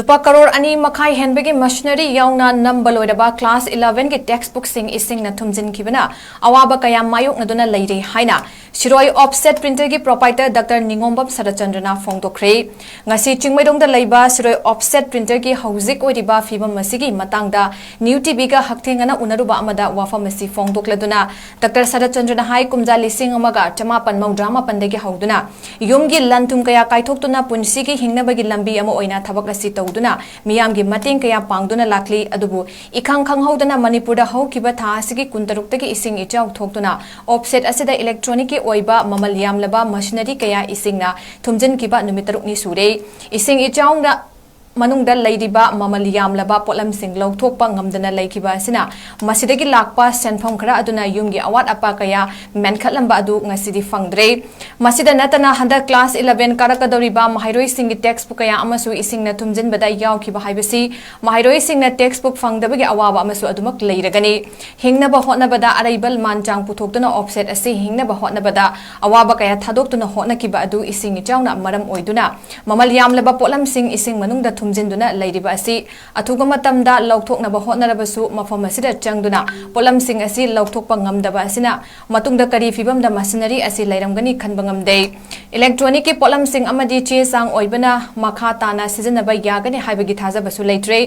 Lupa crore ani makai henbegi machinery yauna number loidaba class 11 ki textbook ising na 𝗠𝗔𝗞𝗛𝗛 awaba kaya mayok na duna leire haina shiroi offset printer ki proprietor Dr. 𝗬𝗏𝗡 𝗠𝗔𝗏 phongdokre ngasi chingmaidong da leiba shiroi offset printer ki hauzik oiriba fibam masigi matangda newtv ga hakthengana unaruba amada wafam asi phongdokladuna Dr. 𝗠𝗔𝗏 hai kumja lising amaga chamapan maudrama pandegi hauduna yumgi lantum kaya kaithoktuna punsi ki hingnabagi lambi ama oina thabak asi tawduna miyamgi mating kaya pangduna lakli adubu ikhang khanghaudana manipurda haukiba tha asigi kuntaruktagi ising ichaw thoktuna offset asida electronic ki oiba mamal yamlaba machinery kaya isingna 𝗠𝗔𝗞𝗛𝗛 numitarukni sure ising ichawna manungda leiriba mamal yamlaba polamsing lawthokpa ngamdana laikiba asina masidagi lakpa senphom khara aduna yumgi awat apa kaya menkhatlamba adu ngasidi fangdre masida natana handa class 11 karakadoriba mahairoi singi textbook kaya amasu isingna 𝗠𝗔𝗏𝗛 yaukhiba haibasi mahairoi singna textbook fangdabagi awaba amasu adumak leiragani hingnaba hotnabada araibal manchang puthoktuna offset asi hingnaba hotnabada awaba kaya thadoktuna hotnakiba adu ising ichawna maram oiduna mamal yamlaba polamsing ising manungda 𝗠𝗔𝗏𝗛 leiriba asi athuga matamda lawthoknaba hotnarabasu mafam asida changduna polamsing asi lawthokpa ngamdaba asina matungda kari fibamda machinery asi leiramgani khanba ngamde electronic ki polamsing amadi che sang oibana makha tana sijanaba yagani haibagi thajabasu leitre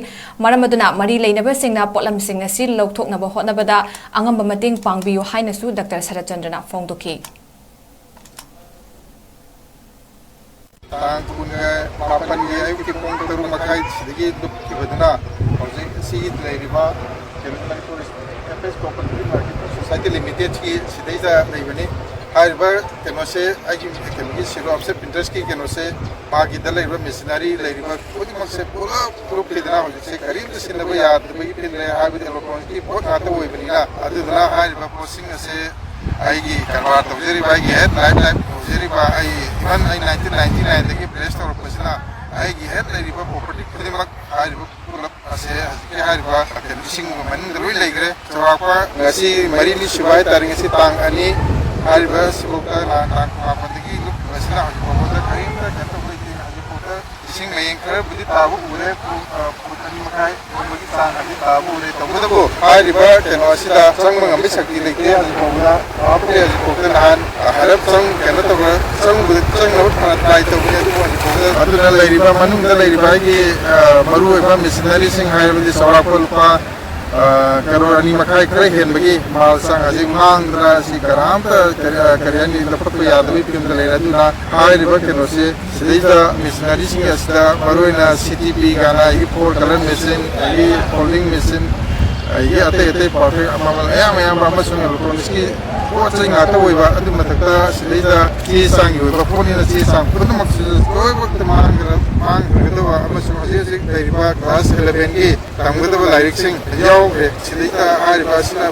maramaduna mari leinaba singna polamsing asi lawthoknaba hotnabada angamba mating pangbiyu hainasu Dr. 𝗠𝗔𝗏 phongdoki tang kunga papan ye ki pong taru makai sidigi duk ki badana housing si leiriba kelman tourist campus property market society limited ki sidaisa leibani haiba kenose agi kelgi siro offset interest ki kenose magi dalaiba machinery leiriba kodi makse pura group lidana housing se karim sinaba yad bagi pin le haiba electronic ki bahut ata hoibani na aduna haiba posting ase aigi karwa tawjeri ba gi head life jeri ba ai even 1999 dagi place to pasina ai gi head leiriba property khodimak haiba pulap ase ke haiba condition man roi leigre chawakwa ngasi mari ni shibai taring si tang ani haiba sibukta na tang apandagi look pasina hoboda karimta janto boi haiba sing mayeng kar budi tabu ure putani makai bagi sang adi tabu ure tabu haiba tenosida sangmang ambi sakti lekte hoboda apre hoboda nahan harap sang kenata sang budi sang nawat try tawne aduna leiriba manungda leiriba gi maru eba machinery sing haiba di sawrakol pa crore ani makai kare hen bagi mal sang aji mangdra si karamta karyani lapatpa yadawi pimda leira duna haiba kenose sidaita machinery sing asda maruina CTP gana i 4 color machine i folding machine ai ate perfect amamal ayam amasung electronics ki pochai ngata oiba adu matakta sidaita ki sang oiba phone na si sang punamak oiba mangra amasung ase leiriba class 11 ki tamgada lyrics sing yaw sidaita haiba sina